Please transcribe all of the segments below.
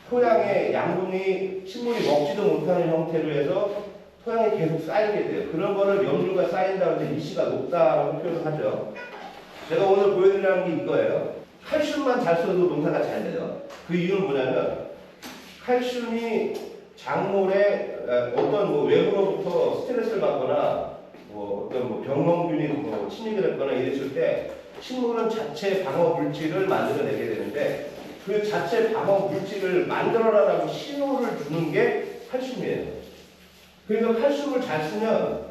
토양에 양분이 식물이 먹지도 못하는 형태로 해서 토양에 계속 쌓이게 돼요. 그런 거를 염류가 쌓인다고 해서 이시가 높다라고 표현하죠. 제가 오늘 보여드리는 게 이거예요. 칼슘만 잘 써도 농사가 잘 돼요. 그 이유는 뭐냐면 칼슘이 작물에 어떤 뭐 외부로부터 스트레스를 받거나 뭐 어떤 뭐 병원균이 뭐 침입을 했거나 이랬을 때 식물은 자체 방어 물질을 만들어내게 되는데 그 자체 방어 물질을 만들어라라고 신호를 주는 게 칼슘이에요. 그래서 칼슘을 잘 쓰면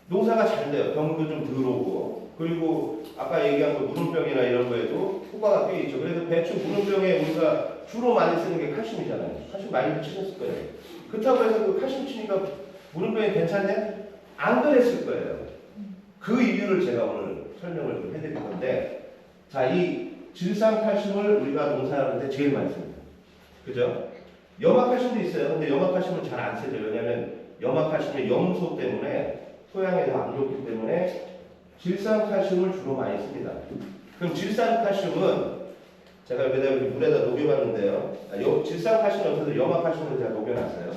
농사가 잘 돼요. 병도 좀 덜 오고. 그리고 아까 얘기한 거 무름병이나 이런 거에도 효과가 꽤 있죠. 그래서 배추 무름병에 우리가 주로 많이 쓰는 게 칼슘이잖아요. 칼슘 많이 치셨을 거예요. 그렇다고 해서 그 칼슘 치니까 무름병이 괜찮냐? 안 그랬을 거예요. 그 이유를 제가 오늘 설명을 좀 해드릴 건데, 자, 이 질산칼슘을 우리가 농사하는데 제일 많이 씁니다. 그죠? 염화칼슘도 있어요. 근데 염화칼슘은 잘 안 쓰죠. 왜냐하면 염화칼슘의 염소 때문에 토양에서 안 좋기 때문에 질산칼슘을 주로 많이 씁니다. 그럼 질산칼슘은 제가 여기다 물에다 녹여봤는데요. 질산칼슘이 없어서 염화칼슘을 제가 녹여놨어요.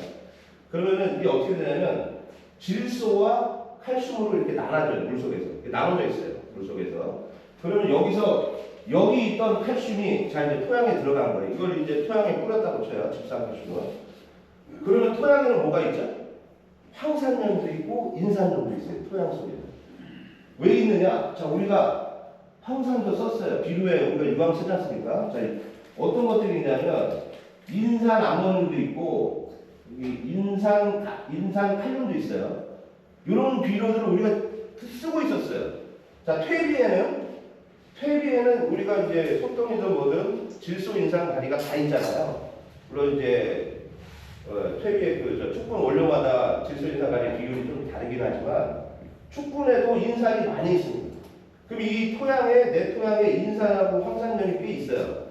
그러면은 이게 어떻게 되냐면 질소와 칼슘으로 이렇게 나눠져요. 물속에서. 나눠져 있어요. 물속에서. 그러면 여기 있던 칼슘이 자 이제 토양에 들어간 거예요. 이걸 이제 토양에 뿌렸다고 쳐요. 질산칼슘은. 그러면 토양에는 뭐가 있죠? 황산염도 있고 인산염도 있어요. 토양 속에. 왜 있느냐? 자, 우리가 황산도 썼어요. 비료에 우리가 유황 쓰지 않습니까? 자, 어떤 것들이 있냐면 인산 아모늄도 있고 인산 칼륨도 있어요. 이런 비료들을 우리가 쓰고 있었어요. 자, 퇴비에는 우리가 이제 소똥이든 뭐든 질소, 인산, 가리가 다 있잖아요. 물론 이제 퇴비의 그 축분 원료마다 질소, 인산, 가리 비율이 좀 다르긴 하지만 축분에도 인산이 많이 있습니다. 그럼 이 토양에 내 토양에 인산하고 황산염이 꽤 있어요.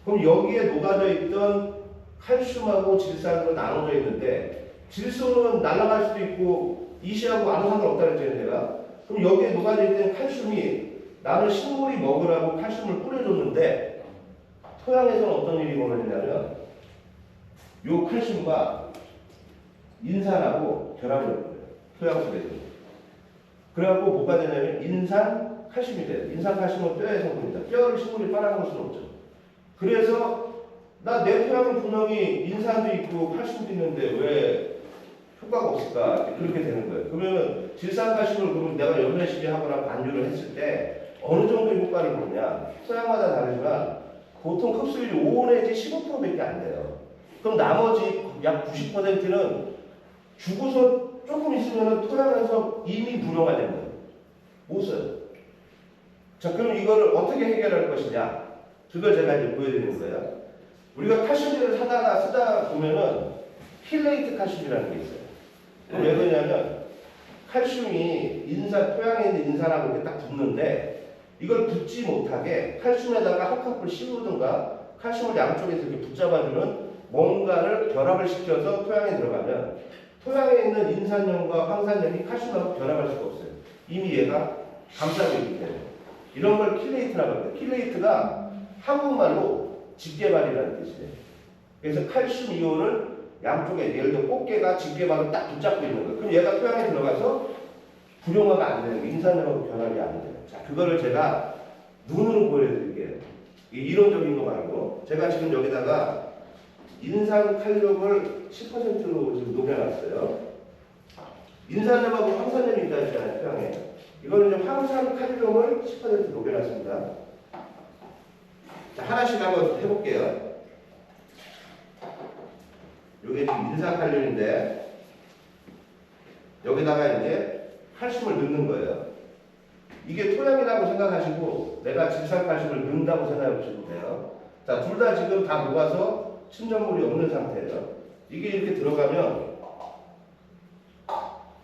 그럼 여기에 녹아져 있던 칼슘하고 질산으로 나눠져 있는데 질소는 날아갈 수도 있고 이시하고 아무 상관없다는 거죠, 내가. 그럼 여기에 녹아져 있던 칼슘이 나는 식물이 먹으라고 칼슘을 뿌려줬는데 토양에서는 어떤 일이 벌어지냐면 이 칼슘과 인산하고 결합을 해요. 토양 속에서. 그래갖고 뭐가 되냐면 인산 칼슘이 돼요. 인산 칼슘은 뼈의 성분이다. 뼈를 식물이 빨아먹을 수는 없죠. 그래서 나 내 토양은 분명히 인산도 있고 칼슘도 있는데 왜 효과가 없을까? 그렇게 되는 거예요. 그러면 질산칼슘을 그러면 내가 연매시비 하거나 반주를 했을 때 어느 정도의 효과를 보느냐? 토양마다 다르지만 보통 흡수율이 5 내지 15%밖에 안 돼요. 그럼 나머지 약 90%는 죽어서 조금 있으면 토양에서 이미 분해가 되는 거예요. 못 써요. 자, 그럼 이거를 어떻게 해결할 것이냐? 그걸 제가 이제 보여드리는 거예요. 우리가 칼슘제를 쓰다 보면은 힐레이트 칼슘이라는 게 있어요. 그럼 왜 그러냐면 칼슘이 토양에 있는 인산하고 이렇게 딱 붙는데 이걸 붙지 못하게 칼슘에다가 한 컵을 씌우든가 칼슘을 양쪽에서 이렇게 붙잡아주는 뭔가를 결합을 시켜서 토양에 들어가면 토양에 있는 인산염과 황산염이 칼슘하고 결합할 수가 없어요. 이미 얘가 감싸고 있기 때문에. 이런 걸 킬레이트라고 합니다. 킬레이트가 한국말로 집게발이라는 뜻이에요. 그래서 칼슘 이온을 양쪽에 예를 들어 꽃게가 집게발로 딱 붙잡고 있는 거예요. 그럼 얘가 토양에 들어가서 불용화가 안 되는 거예요. 인산염하고 결합이 안 돼요. 자, 그거를 제가 눈으로 보여드릴게요. 이론적인 거 말고 제가 지금 여기다가 인산 칼륨을 10%로 지금 녹여놨어요. 인산염하고 황산염이 있다 했잖아요, 토양에. 이거는 좀 황산 칼륨을 10% 녹여놨습니다. 자, 하나씩 한번 해볼게요. 이게 지금 인산 칼륨인데 여기다가 이제 칼슘을 넣는 거예요. 이게 토양이라고 생각하시고 내가 질산칼슘을 넣는다고 생각해 보시면 돼요. 자, 둘 다 지금 다 녹아서 침전물이 없는 상태예요. 이게 이렇게 들어가면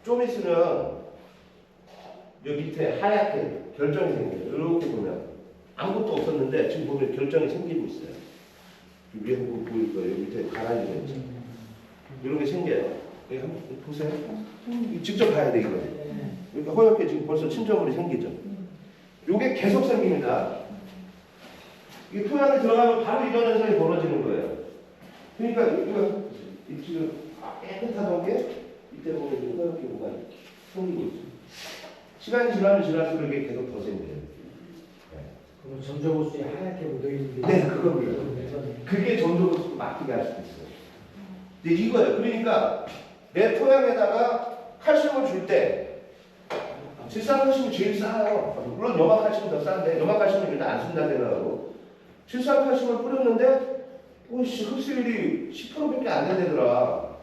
좀 있으면 여기 밑에 하얗게 결정이 생겨요. 이렇게 보면 아무것도 없었는데 지금 보면 결정이 생기고 있어요. 위에 보일 거예요. 밑에 가라앉아 있죠. 이런 게 생겨요. 한번 보세요. 직접 봐야 돼, 이거. 그러니까 허옇게 지금 벌써 침전물이 생기죠. 이게 계속 생깁니다. 이 토양에 들어가면 바로 이런 현상이 벌어지는 거예요. 그러니까 이거 지금 깨끗하던 게 이때 보면 좀 허옇게 뭐가 생기고 있죠. 시간이 지나면 지날수록 이게 계속 더 생겨요. 그럼 전조호수에 하얗게 묻어있는 게 네, 그겁니다. 그게 전조호수 막히게 할 수도 있어요. 근데 이거예요. 그러니까 내 토양에다가 칼슘을 줄 때 질산칼슘이 제일 싸요. 물론 염화칼슘이 더 싼데 염화칼슘은 일단 안 쓴다 생각하고 질산칼슘을 뿌렸는데 오씨 흡수율이 10%밖에 안 된다더라.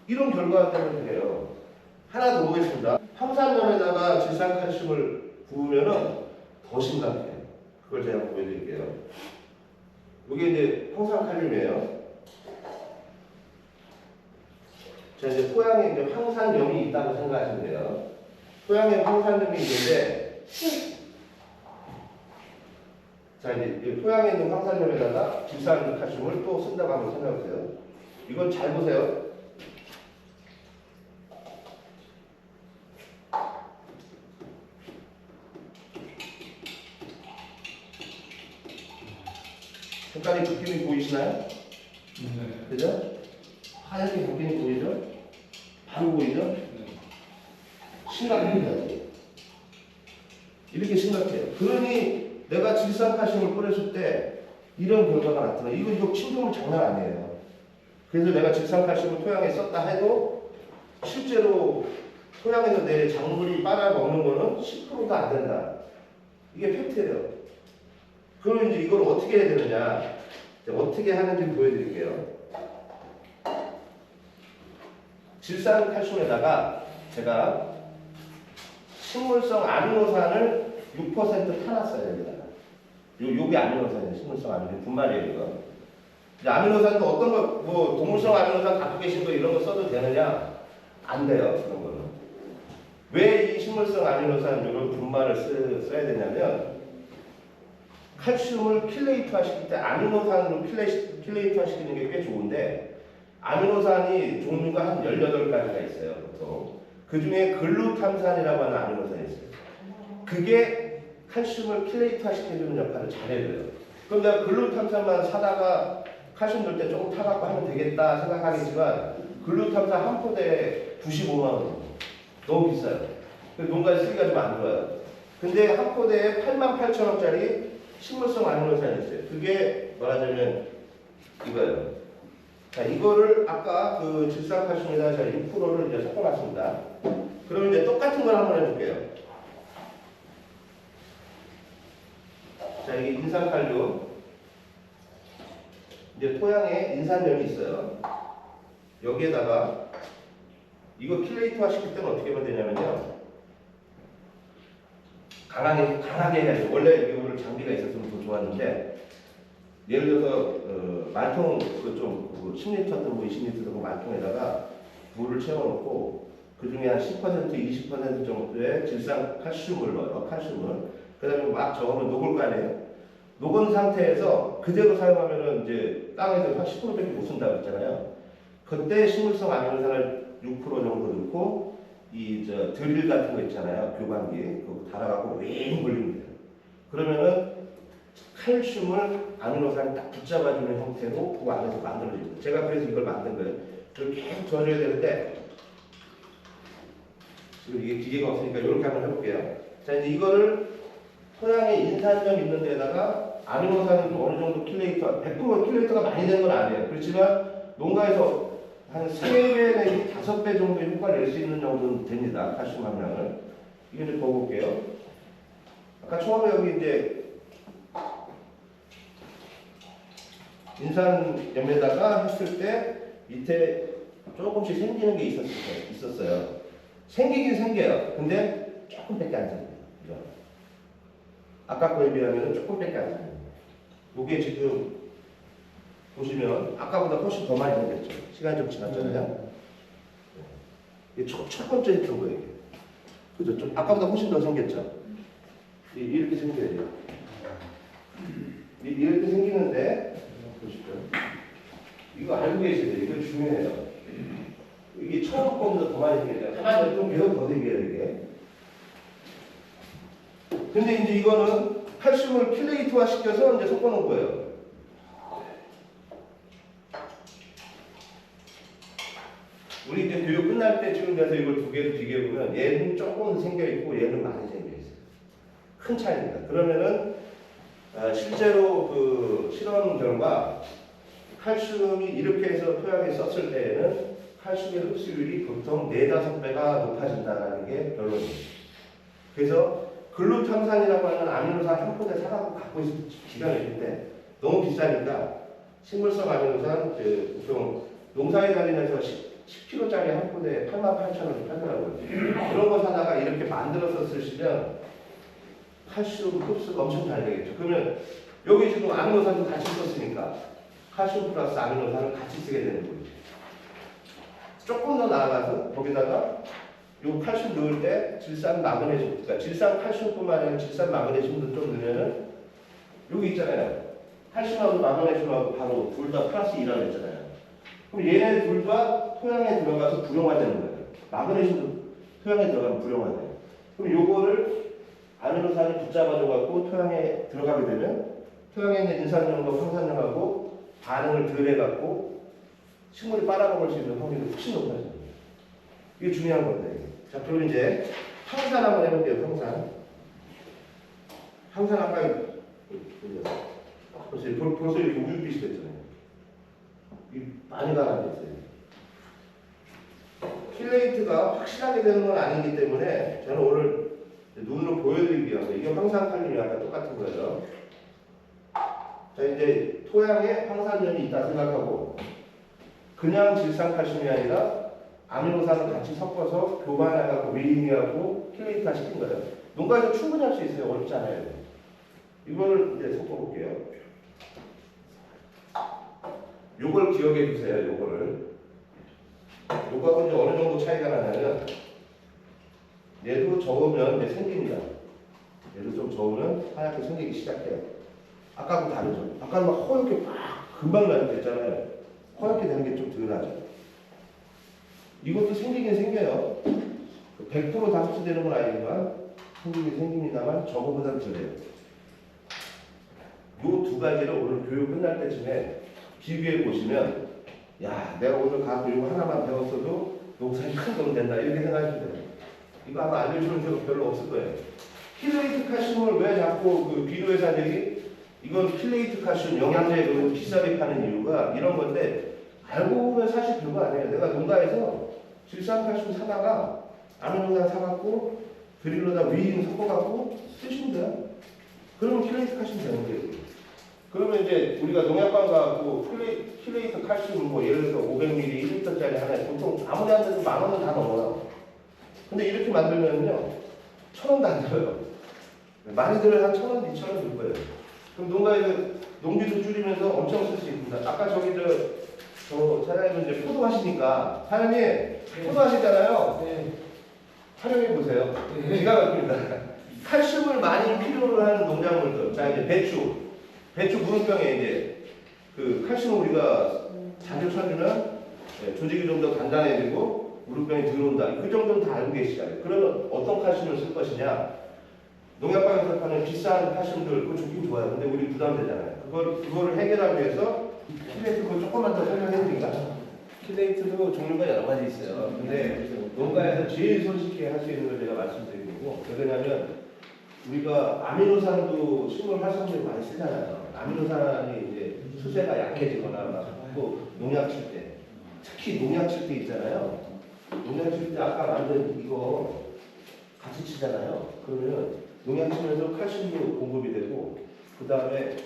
이런 결과가 때문에 그래요. 하나 더 보겠습니다. 황산염에다가 질산칼슘을 부으면은 더 심각해요. 그걸 제가 보여드릴게요. 이게 이제 황산칼륨이에요. 자, 이제 토양에 이제 황산염이 있다고 생각하시면 돼요. 토양에 황산염이 있는데, 자, 이제 토양에 있는 황산염에다가 질산칼슘을 또 쓴다고 한번 생각해보세요. 이건 잘 보세요. 색깔이 바뀌는 게 보이시나요? 네. 그죠? 하얗게 바뀌는 게 보이죠? 바로 보이죠? 심각합니다. 이렇게 심각해요. 그러니 내가 질산칼슘을 뿌렸을 때 이런 결과가 나타나. 이거 침종은 장난 아니에요. 그래서 내가 질산칼슘을 토양에 썼다 해도 실제로 토양에서 내 작물이 빨아먹는 거는 10%도 안 된다. 이게 팩트예요. 그러면 이제 이걸 어떻게 해야 되느냐? 어떻게 하는지 보여드릴게요. 질산칼슘에다가 제가 식물성 아미노산을 6% 타놨어요, 여기다가. 요게 아미노산이에요. 식물성 아미노산. 분말이에요, 이거. 이제 아미노산도 어떤 거, 뭐, 동물성 아미노산 갖고 계신 거 이런 거 써도 되느냐? 안 돼요, 그런 거는. 왜 이 식물성 아미노산 이런 분말을 써야 되냐면, 칼슘을 킬레이트화 시킬 때 아미노산으로 킬레이트화 시키는 게 꽤 좋은데, 아미노산이 종류가 한 18가지가 있어요, 보통. 그 중에 글루탐산이라고 하는 아미노산이 있어요. 그게 칼슘을 킬레이트화 시켜주는 역할을 잘해줘요. 그럼 내가 글루탐산만 사다가 칼슘 넣을 때 조금 타갖고 하면 되겠다 생각하겠지만, 글루탐산 한 포대에 95만 원. 너무 비싸요. 농가에 쓰기가 좀 안 좋아요. 근데 한 포대에 88,000원짜리 식물성 아미노산이 있어요. 그게 말하자면 이거예요. 자, 이거를 아까 그 질산칼슘에다가 6%를 이제 섞어놨습니다. 그럼 이제 똑같은 걸 한번 해볼게요. 자, 이게 인산칼륨. 이제 토양에 인산염이 있어요. 여기에다가 이거 킬레이트화 시킬 때는 어떻게 하면 되냐면요. 강하게 해야죠. 원래 이거를 장비가 있었으면 더 좋았는데, 예를 들어서 말통 좀 10리터든 뭐 20리터든 그 말통에다가 물을 채워놓고 그 중에 한 10%, 20% 정도의 질산칼슘을 넣어요. 칼슘을. 그다음에 막 저으면 녹을 거 아니에요. 녹은 상태에서 그대로 사용하면은 이제 땅에서 한 10%밖에 못 쓴다고 했잖아요. 그때 식물성 아미노산을 6% 정도 넣고 이 드릴 같은 거 있잖아요. 교관기 그거 달아갖고 윙 돌리면 돼요. 그러면은 칼슘을 아미노산이 딱 붙잡아주는 형태로 그 안에서 만들어집니다. 제가 그래서 이걸 만든 거예요. 이걸 계속 저어줘야 되는데 지금 이게 기계가 없으니까 이렇게 한번 해볼게요. 자, 이제 이거를 토양에 인산염 있는 데다가 아미노산은 좀 어느 정도 킬레이터, 100% 킬레이터가 많이 되는 건 아니에요. 그렇지만 농가에서 한 3배 내지 5배 정도의 효과를 낼 수 있는 정도는 됩니다. 칼슘 함량을. 이거 좀 보고볼게요. 아까 처음에 여기 이제 인산염에다가 했을 때 밑에 조금씩 생기는 게 있었어요. 생기긴 생겨요. 근데 조금밖에 안 생겨요. 그죠? 아까 거에 비하면 조금밖에 안 생겨요. 이게 지금 보시면 아까보다 훨씬 더 많이 생겼죠. 시간이 좀 지났잖아요. 이게 첫 번째 했던 거예요. 그죠? 좀 아까보다 훨씬 더 생겼죠. 이렇게 생겨야 돼요. 이렇게 생기는데 보시죠. 이거 알고 계셔야 돼요. 이거 중요해요. 이게 처음 거보다 더 많이 생겨요. 하나는 좀 계속 더 생겨요, 이게. 근데 이제 이거는 칼슘을 킬레이트화 시켜서 이제 섞어놓은 거예요. 우리 이제 교육 끝날 때쯤 돼서 이걸 두 개를 비교해보면 얘는 조금 생겨있고 얘는 많이 생겨있어요. 큰 차이입니다. 그러면은 실제로 그 실험 결과 칼슘이 이렇게 해서 토양에 썼을 때에는 칼슘의 흡수율이 보통 4~5배가 높아진다는 게 결론입니다. 그래서 글루탐산이라고 하는 아미노산 한 포대 사갖고 갖고 있을 기가 막힌데 너무 비싸니까 식물성 아미노산 보통 농사에 다니면서 10kg짜리 한 포대에 88,000원 팔더라고요. 그런 거 사다가 이렇게 만들어서 쓰시면 칼슘 흡수가 엄청 잘 되겠죠. 그러면 여기 지금 아미노산도 같이 썼으니까 칼슘 플러스 아미노산을 같이 쓰게 되는 거죠. 조금 더 나아가서 거기다가 요 칼슘 넣을 때 질산 마그네슘, 그러니까 질산 칼슘뿐만 아니라 질산 마그네슘도 좀 넣으면은 여기 있잖아요. 칼슘하고 마그네슘하고 바로 둘 다 플러스 2라고 했잖아요. 그럼 얘네 둘 다 토양에 들어가서 불용화되는 거예요. 마그네슘도 토양에 들어가면 불용화돼요. 그럼 요거를 아미노산이 붙잡아줘 갖고 토양에 들어가게 되면 토양에 있는 인산염과 황산염하고 반응을 덜 해갖고 식물이 빨아먹을 수 있는 확률이 훨씬 높아집니다. 이게 중요한 건데. 자, 그럼 이제 황산 한번 해볼게요. 황산 아까 벌써 이렇게 우윳빛이 됐잖아요. 많이 가라앉았어요. 킬레이트가 확실하게 되는 건 아니기 때문에 저는 오늘 눈으로 보여드리기 위해서 이게 황산칼륨이 아까 똑같은 거예요. 자, 이제 토양에 황산염이 있다 생각하고 그냥 질산칼슘이 아니라 아미노산을 같이 섞어서 교반해갖고 웨이링하고 킬레이트화 시킨 거예요. 농가에서 충분히 할 수 있어요. 어렵지 않아요. 이거를 이제 섞어볼게요. 요걸 기억해 주세요. 요거를. 요거하고 이제 어느 정도 차이가 나냐면 얘도 저으면 이제 생깁니다. 얘도 좀 저으면 하얗게 생기기 시작해요. 아까하고 다르죠. 아까는 막 허옇게 막 금방 됐잖아요. 허옇게 되는 게 좀 덜하죠. 이것도 생기긴 생겨요. 100%다 흡수되는 건 아니지만 생기긴 생깁니다만 저거보다는 덜해요. 요 두 가지를 오늘 교육 끝날 때쯤에 비교해 보시면 야, 내가 오늘 가서 이거 하나만 배웠어도 농사이 큰 돈 된다 이렇게 생각하시면 돼요. 이거 아마 알려주는 데가 별로 없을 거예요. 킬레이트 칼슘을 왜 자꾸 그 비료회사들이 이건 킬레이트 칼슘 영양제 비싸게 파는 이유가 이런 건데 알고 보면 사실 별거 아니에요. 내가 농가에서 질산 칼슘 사다가 아미노산 사갖고 드릴로다 위인 섞어갖고 쓰시면 돼요. 그러면 킬레이트 칼슘 되는 거예요. 그러면 이제 우리가 농약관 가고 킬레이트 칼슘 뭐 예를 들어서 500ml 1리터짜리 하나에 보통 아무리 안 돼도 10,000원은 다 넘어요. 근데 이렇게 만들면요 1,000원도 안 들어요. 많이 들어야 한 1,000원, 2,000원 들 거예요. 그럼 농가에서 농비도 줄이면서 엄청 쓸 수 있습니다. 아까 저기 저 사장님 이제 포도 하시니까 사장님 포도 하시잖아요. 네. 활용해 보세요. 기가 막힙니다. 칼슘을 많이 필요로 하는 농작물들. 자 이제 배추 무름병에 이제 그 칼슘을 우리가 자주 쳐주면 조직이 좀 더 단단해지고 무름병이 들어온다. 그 정도는 다 알고 계시잖아요. 그러면 어떤 칼슘을 쓸 것이냐? 농약방에서 파는 비싼 칼슘들 그거 좋긴 좋아요. 근데 우리 부담되잖아요. 그거를 해결하기 위해서 킬레이트 그거 조금만 더 설명해 드릴까? 킬레이트도 종류가 여러 가지 있어요. 근데 농가에서 제일 손쉽게 할 수 있는 걸 제가 말씀드리는 거고, 왜냐면 우리가 아미노산도 식물 활성제로 많이 쓰잖아요. 아미노산이 이제 수세가 약해지거나 또 농약 칠 때, 특히 농약 칠 때 있잖아요. 농약 칠 때 아까 만든 이거 같이 치잖아요. 그러면 농약 치면서 칼슘도 공급이 되고, 그 다음에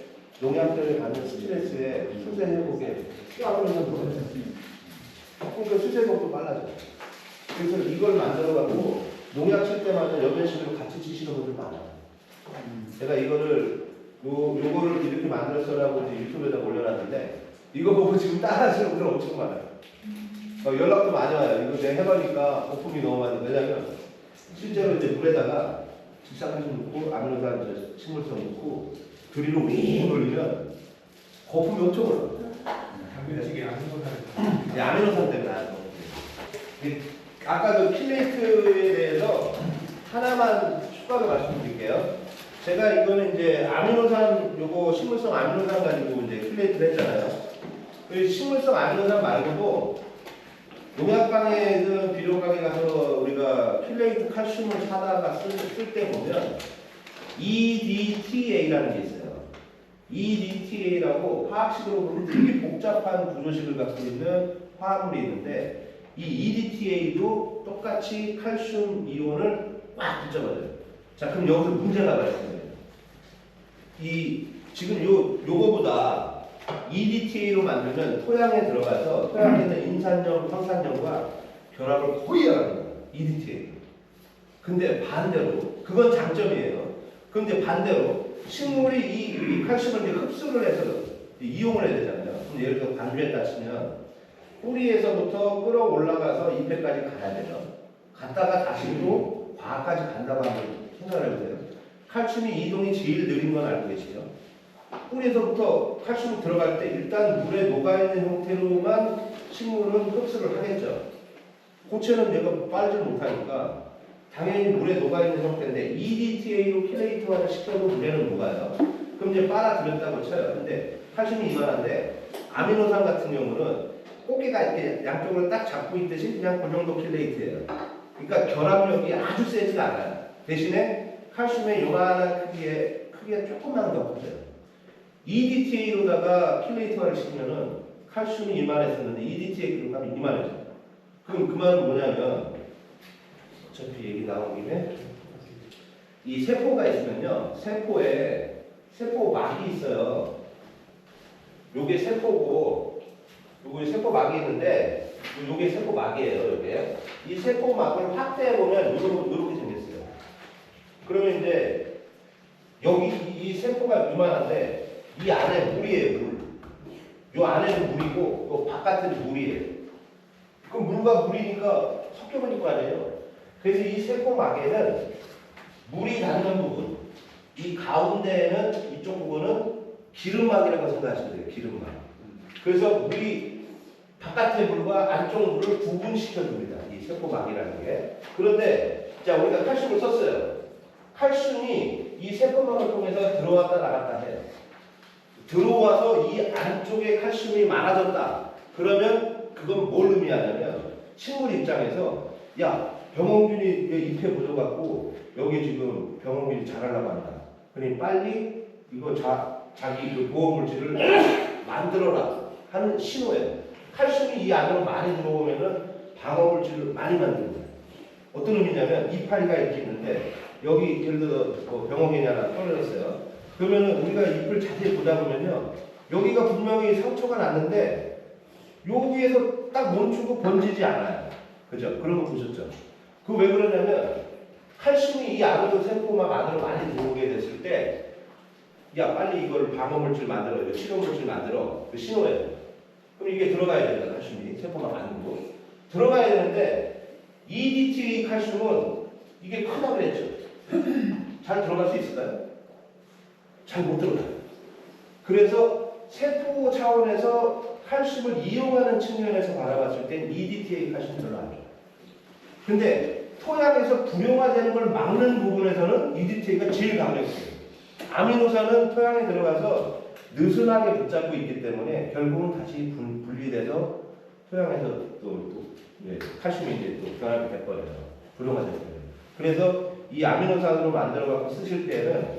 농약 때문에 받는 스트레스에 수세 회복에 껴안으면서 그러니까 수세 회복도 빨라져요. 그래서 이걸 만들어갖고 농약 칠 때마다 연면식으로 같이 치시는 분들 많아요. 제가 이거를 요거를 이렇게 만들었어라고 이제 유튜브에다 올려놨는데 이거 보고 지금 따라하시는 분들 엄청 많아요. 연락도 많이 와요. 이거 내가 해보니까 거품이 너무 많이. 왜냐면 실제로 이제 물에다가 질산칼슘 넣고 아미노산 식물성 넣고 드릴로 윙 돌리면 거품이 엄청 올라요. 당면식이 아미노산. 아미노산 때문에 나는 거. 아까 그 킬레이트에 대해서 하나만 추가로 말씀드릴게요. 제가 이거는 이제 아미노산 요거 식물성 아미노산 가지고 이제 킬레이트를 했잖아요. 그 식물성 아미노산 말고도 농약방에 비료 가게 가서 우리가 킬레이트 칼슘을 사다가 쓸 때 보면 EDTA라는 게 있어요. EDTA라고 화학식으로 보면 되게 복잡한 구조식을 갖고 있는 화합물이 있는데 이 EDTA도 똑같이 칼슘 이온을 꽉 붙잡아줘요. 자, 그럼 여기서 문제가 발생해요. 지금 요거보다 EDTA로 만들면 토양에 들어가서 토양에 있는 인산염, 황산염과 결합을 거의 안 합니다. EDTA. 근데 반대로 그건 장점이에요. 근데 반대로 식물이 이 칼슘을 이제 흡수를 해서 이용을 해야 되잖아요. 그럼 예를 들어 반주했다 치면 뿌리에서부터 끌어올라가서 잎에까지 가야 돼요. 갔다가 다시 또 과까지 간다고 한번 생각을 해보세요. 칼슘이 이동이 제일 느린 건 알고 계시죠? 뿌리에서부터 칼슘이 들어갈 때 일단 물에 녹아있는 형태로만 식물은 흡수를 하겠죠. 고체는 얘가 빠르지 못하니까 당연히 물에 녹아있는 형태인데 EDTA로 킬레이트화를 시켜도 물에는 녹아요. 그럼 이제 빨아들였다고 쳐요. 근데 칼슘이 이만한데 아미노산 같은 경우는 꽃게가 이렇게 양쪽으로 딱 잡고 있듯이 그냥 그 정도 킬레이트예요. 그러니까 결합력이 아주 세지가 않아요. 대신에 칼슘의 요만한 크기가 조금만 더 커져요. EDTA로다가 킬레이트화를 시키면은 칼슘이 이만했었는데 EDTA 가면 이만해져요. 그럼 그 말은 뭐냐면 어차피 얘기 나온 김에 이 세포가 있으면요, 세포에 세포막이 있어요. 요게 세포고, 요게 세포막이 있는데 요게 세포막이에요. 요게 이 세포막을 확대해 보면 요렇게 생겼어요. 그러면 이제 여기 이 세포가 이만한데 이 안에 물이에요. 물. 요 안에는 물이고 요 바깥은 물이에요. 그럼 물과 물이니까 섞여버릴 거 아니에요. 그래서 이 세포막에는 물이 닿는 부분, 이 가운데에는 이쪽 부분은 기름막이라고 생각하시면 돼요. 기름막. 그래서 물이 바깥의 물과 안쪽 물을 구분시켜 줍니다. 이 세포막이라는 게. 그런데 자, 우리가 칼슘을 썼어요. 칼슘이 이 세포막을 통해서 들어왔다 나갔다 해요. 들어와서 이 안쪽에 칼슘이 많아졌다. 그러면 그건 뭘 의미하냐면 식물 입장에서 야, 병원균이 잎에 묻어갖고 여기 지금 병원균이 자라려고 한다. 그러니 빨리 이거 자기 그 보호물질을 만들어라 하는 신호예요. 칼슘이 이 안으로 많이 들어오면은 방어물질을 많이 만듭니다. 어떤 의미냐면 이파리가 이렇게 있는데 여기 예를 들어 뭐 병원균이 하나 떨어졌어요. 그러면은 우리가 잎을 자세히 보다 보면요, 여기가 분명히 상처가 났는데 여기에서 딱 멈추고 번지지 않아요. 그죠? 그런 거 보셨죠? 그 왜 그러냐면 칼슘이 이 안으로 세포막 안으로 많이 들어오게 됐을 때 야, 빨리 이걸 방어물질 만들어, 이거 치료물질 만들어. 그 신호예요. 그럼 이게 들어가야 됩니다. 칼슘이 세포막 안으로 들어가야 되는데 EDTA 칼슘은 이게 크다고 그랬죠. 잘 들어갈 수 있을까요? 잘 못 들어가요. 그래서 세포 차원에서 칼슘을 이용하는 측면에서 바라봤을 땐 EDTA 칼슘이 별로 안 좋아요. 근데 토양에서 불용화되는 걸 막는 부분에서는 EDTA가 제일 강력해요. 아미노산은 토양에 들어가서 느슨하게 붙잡고 있기 때문에 결국은 다시 분리돼서 토양에서 또 칼슘이 이제 또 변화가 돼버려요. 불용화돼버려요. 그래서 이 아미노산으로 만들어갖고 쓰실 때는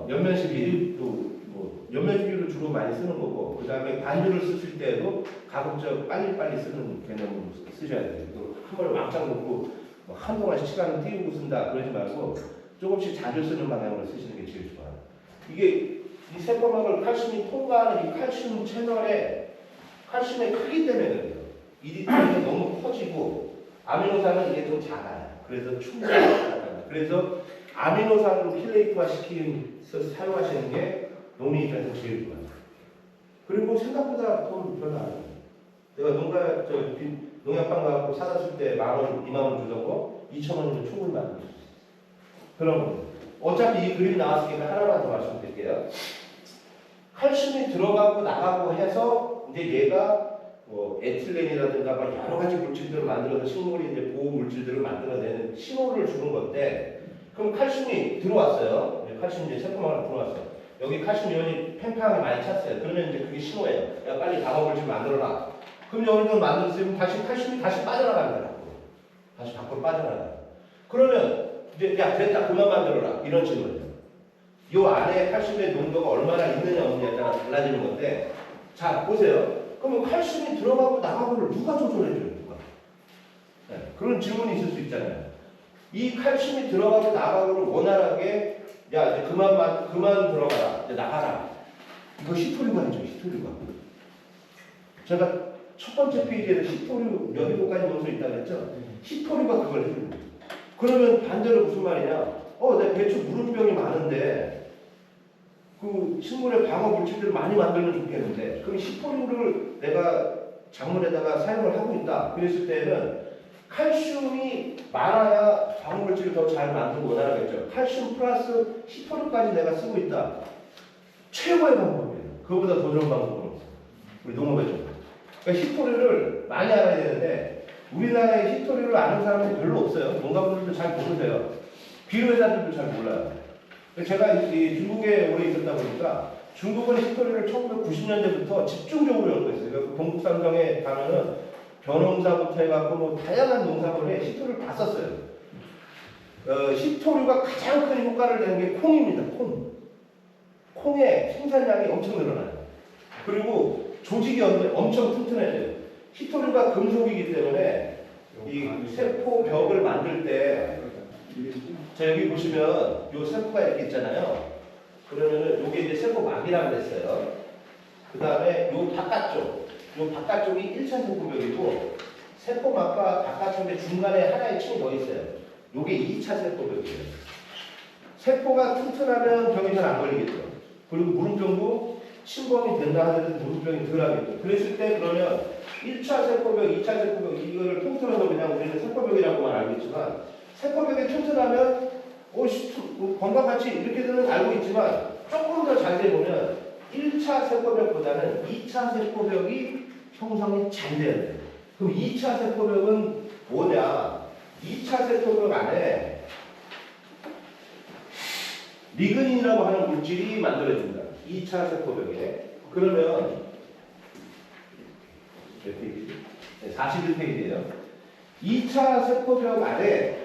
연면시비 뭐 연면시비를 주로 많이 쓰는 거고, 그 다음에 반주를 쓰실 때도 가급적 빨리빨리 쓰는 개념으로 쓰셔야 돼요. 또 한 번에 왕창 놓고 뭐 한동안 시간을 띄우고 쓴다 그러지 말고 조금씩 자주 쓰는 방향으로 쓰시는 게 제일 좋아요. 이게 이 세포막을 칼슘이 통과하는 이 칼슘 채널에 칼슘의 크기 때문에 그래요. EDTA가 너무 커지고 아미노산은 이게 좀 작아요. 그래서 충분히 작아요. 그래서 아미노산으로 킬레이트화 시키면서 사용하시는 게 농민 입장에서 제일 좋아요. 그리고 생각보다 돈 별로 안 해요. 내가 농약방 가고 사다 줄 때 10,000원, 20,000원 주던 거 2,000원이면 충분히 만들 수 있어요. 그럼 어차피 이 그림이 나왔으니까 하나만 더 말씀드릴게요. 칼슘이 들어가고 나가고 해서 이제 얘가 뭐 에틸렌이라든가 막 여러 가지 물질들을 만들어서 식물이 이제 보호 물질들을 만들어내는 신호를 주는 건데, 그럼 칼슘이 들어왔어요. 칼슘이 이제 세포막으로 들어왔어요. 여기 칼슘 이온이 팽팽하게 많이 찼어요. 그러면 이제 그게 신호예요. 야, 빨리 방어물질 만들어라. 그럼 어느 정도 만들었으면 다시 칼슘이 다시 빠져나갑니다. 다시 밖으로 빠져나가요. 그러면 이제 야 됐다 그만 만들어라 이런 질문이에요. 이 안에 칼슘의 농도가 얼마나 있느냐 없느냐에 따라 달라지는 건데 자 보세요. 그러면 칼슘이 들어가고 나가고를 누가 조절해줘요? 누가? 네, 그런 질문이 있을 수 있잖아요. 이 칼슘이 들어가고 나가고를 원활하게 야 이제 그만 들어가라 이제 나가라 이거 히토류가 해줘. 히토류가 제가 첫 번째 페이지에서 히토류 몇 일곱까지 넣을 수 있다고 했죠. 히토류가 그걸 해줘요. 그러면 반대로 무슨 말이냐? 내 배추 무름병이 많은데 그 식물의 방어 물질들을 많이 만들면 좋겠는데 그럼 히토류를 내가 작물에다가 사용을 하고 있다. 그랬을 때는 칼슘이 많아야 방어 물질을 더 잘 만들고 원활하겠죠. 칼슘 플러스 히토류까지 내가 쓰고 있다. 최고의 방법이에요. 그거보다 더 좋은 방법은 없어요. 우리 농업에서. 그러니까 히토류를 많이 알아야 되는데 우리나라에 히토류를 아는 사람이 별로 없어요. 농가분들도 잘 모르세요. 비료회사들도 잘 몰라요. 제가 이 중국에 오래 있었다 보니까 중국은 히토류를 1990년대부터 집중적으로 연구했어요. 그 동북삼성에 가면은 벼농사부터 해갖고 뭐 다양한 농사물에 히토류를 다 썼어요. 히토류가 가장 큰 효과를 내는 게 콩입니다. 콩의 생산량이 엄청 늘어나요. 그리고 조직이 엄청 튼튼해져요. 히토류가 금속이기 때문에 이 세포 벽을 만들 때 자 여기 보시면 요 세포가 이렇게 있잖아요. 그러면은 요게 이제 세포막이라고 그랬어요. 그 다음에 요 바깥쪽이 1차 세포벽이고 세포막과 바깥쪽의 중간에 하나의 층이 더 있어요. 요게 2차 세포벽이에요. 세포가 튼튼하면 병이 잘 안 걸리겠죠. 그리고 무름병도 침범이 된다 하더라도 무름병이 덜 하겠죠. 그랬을 때 그러면 1차 세포벽, 2차 세포벽 이거를 통틀어서 그냥 우리는 세포벽이라고만 알겠지만 세포벽이 튼튼하면 건강같이 이렇게는 알고 있지만 조금 더 자세히 보면 1차 세포벽보다는 2차 세포벽이 형성이 잘 돼야 돼요. 그럼 2차 세포벽은 뭐냐? 2차 세포벽 안에 리그닌이라고 하는 물질이 만들어집니다. 2차 세포벽에. 그러면 몇 페이지? 네, 41페이지예요. 2차 세포벽 안에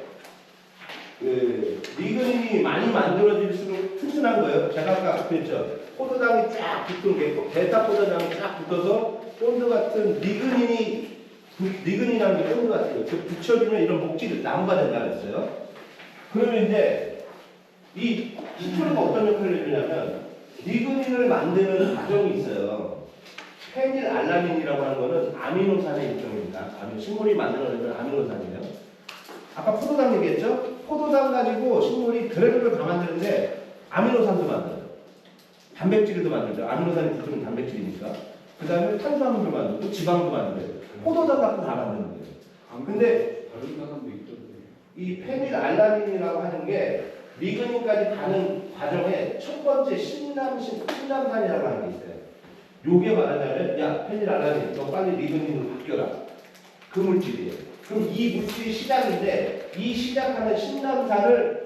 리그닌이 많이 만들어질수록 튼튼한 거예요. 제가 아까 그랬죠. 포도당이 쫙 붙은 게 베타 포도당이 쫙 붙어서 본드 같은 리그닌이라는 게 본드 같은 거. 붙여주면 이런 목질이 나무가 된다 그랬어요. 그러면 이제 이 히토류가 어떤 역할을 해주냐면 리그닌을 만드는 과정이 있어요. 페닐알라닌이라고 하는 거는 아미노산의 일종입니다. 식물이 만들어내는 아미노산이에요. 아까 포도당 얘기했죠? 포도당 가지고 식물이 별의별 다 만드는데 아미노산도 만들어요. 단백질도 만들죠. 아미노산이 붙으면 단백질이니까. 그 다음에 탄수화물도 만들고 지방도 만들어요. 포도당 갖고 다 만드는 거예요. 근데 다른 사람도 있던데. 이 페닐알라닌이라고 하는 게 리그닌까지 가는 과정에 첫 번째 신남산이라고 하는 게 있어요. 요게 말하자면 야 페닐알라닌 너 빨리 리그닌으로 바뀌어라. 그 물질이에요. 그럼 이 물질이 시작인데 이 시작하는 신남산을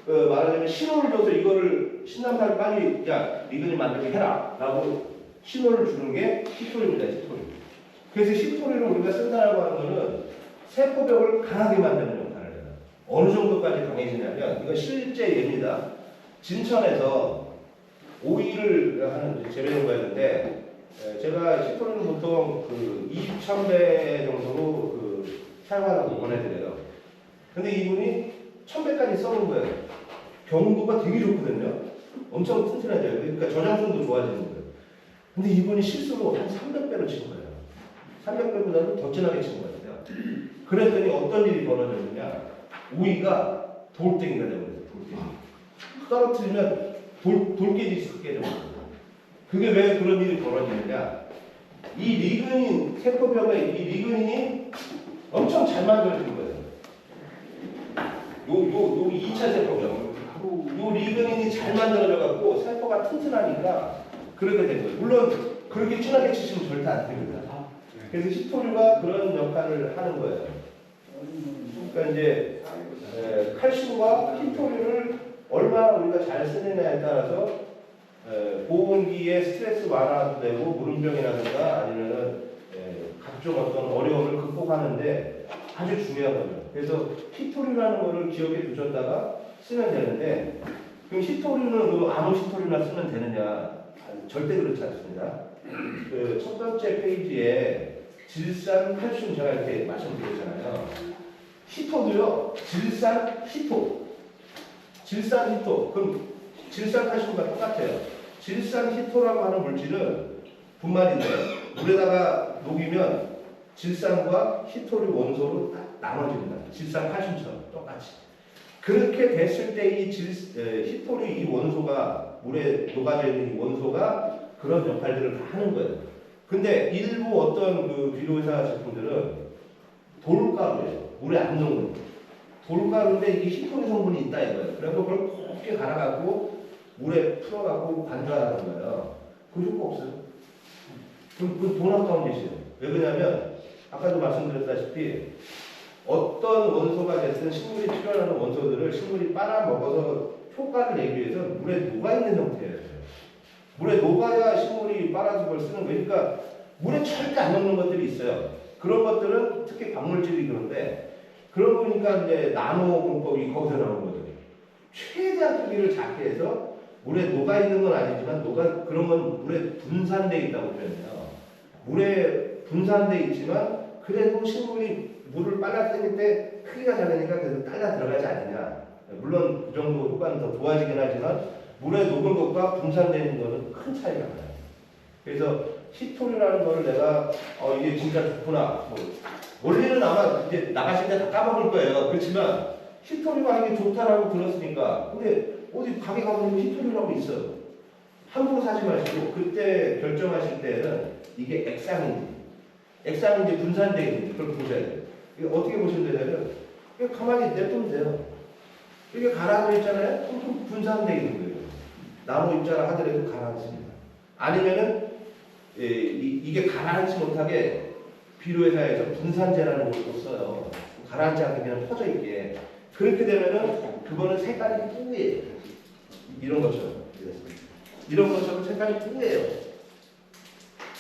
말하자면 신호를 줘서 이거를 신남산을 빨리 야 리그닌 만들게 해라 라고 신호를 주는 게 히토류입니다. 히토류. 그래서 히토류를 우리가 쓴다라고 하는 거는 세포벽을 강하게 만드는 역할을 해요. 어느 정도까지 강해지냐면 이건 실제 예입니다. 진천에서 오이를 하는 재배농가였는데 제가 히토류는 보통 그 2,000배 정도로 사용하라고 권해드려요. 근데 이분이 1,000배까지 써본 거예요. 경도가 되게 좋거든요. 엄청 튼튼해져요. 그러니까 저장성도 좋아지는 거예요. 근데 이분이 실수로 한 300배로 친 거예요. 300배보다는 더 진하게 친 거예요. 그랬더니 어떤 일이 벌어졌느냐. 오이가 돌덩이가 되어버렸어요. 돌덩이. 떨어뜨리면 돌깨지 깨져버려요. 그게 왜 그런 일이 벌어지느냐. 이 리그닌, 세포벽에 이 리그닌이 엄청 잘 만들어진 거예요. 요 2차 세포벽. 요 리그닌이 잘 만들어져갖고 세포가 튼튼하니까 그렇게 된 거예요. 물론 그렇게 진하게 치시면 절대 안 됩니다. 그래서 히토류가 그런 역할을 하는 거예요. 그러니까 이제 칼슘과 히토류를 얼마나 우리가 잘 쓰느냐에 따라서 보온기에 스트레스 완화도 되고 무름병이라든가 아니면은 각종 어떤 어려움을 극복하는데 아주 중요한 거죠. 그래서 히토류라는 거를 기억에 두셨다가 쓰면 되는데 그럼 히토류는 아무 히토류나 쓰면 되느냐? 절대 그렇지 않습니다. 그 첫 번째 페이지에 질산, 칼슘 제가 이렇게 말씀드렸잖아요. 히토도요. 질산, 히토. 질산, 히토. 그럼 질산, 칼슘과 똑같아요. 질산, 히토라고 하는 물질은 분말인데 물에다가 녹이면 질산과 히토류 원소로 딱 나눠집니다. 질산, 칼슘처럼 똑같이. 그렇게 됐을 때 이 히토류 이 원소가 물에 녹아져 있는 이 원소가 그런 역할들을 다 하는 거예요. 근데 일부 어떤 그 비료회사 제품들은 돌가루예요. 물에 안 녹는 돌가루인데 이게 히토류 성분이 있다 이거예요. 그래서 그걸 곱게 갈아갖고 물에 풀어갖고 반죽하는 거예요. 그 효과 없어요. 그건 돈 아까운 짓이에요. 왜 그러냐면 아까도 말씀드렸다시피 어떤 원소가 됐든 식물이 필요하는 원소들을 식물이 빨아먹어서 효과를 내기 위해서 물에 녹아있는 형태예요. 물에 녹아야 식물이 빨아서 그걸 쓰는 거예요. 그러니까 물에 절대 안 녹는 것들이 있어요. 그런 것들은 특히 광물질이 그런데 그런 거니까 이제 나노 공법이 거기서 나오는 거죠. 최대한 크기를 작게 해서 물에 녹아있는 건 아니지만 그런 건 물에 분산되어 있다고 표현해요. 물에 분산되어 있지만 그래도 식물이 물을 빨아들일 때 크기가 작으니까 그래도 딸라 들어가지 않느냐. 물론 그 정도 효과는 더 좋아지긴 하지만 물에 녹은 것과 분산되는 것은 큰 차이가 나요. 그래서 히토류라는 거를 내가 이게 진짜 좋구나. 원리는 아마 이제 나가실 때 다 까먹을 거예요. 그렇지만 히토류가 이게 좋다라고 들었으니까 근데 어디 가게 가보면 히토류라고 있어요. 함부로 사지 마시고 그때 결정하실 때는 이게 액상인지 분산되어 있는지 그걸 보셔야 돼요. 이게 어떻게 보시면 되냐면 이게 가만히 냅두면 돼요. 이게 가라앉아 있잖아요. 그럼 분산되어 있는 거예요. 나무 입자라 하더라도 가라앉습니다. 아니면은 이게 가라앉지 못하게 비료회사에서 분산제라는 걸 또 써요. 가라앉지 않게 그냥 퍼져 있게. 그렇게 되면은 그거는 색깔이 뿌예요. 이런 것처럼. 이런 것처럼 색깔이 뿌예요.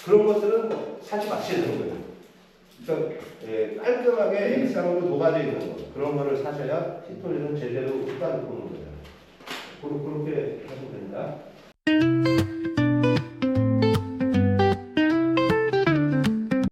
그런 것들은 사지 마셔야 되는 거예요. 그러니까 깔끔하게 액상으로 녹아져 있는 거 그런 거를 사셔야 히토류는 제대로 효과를 보는 거예요. 그렇게 하시면 됩니다.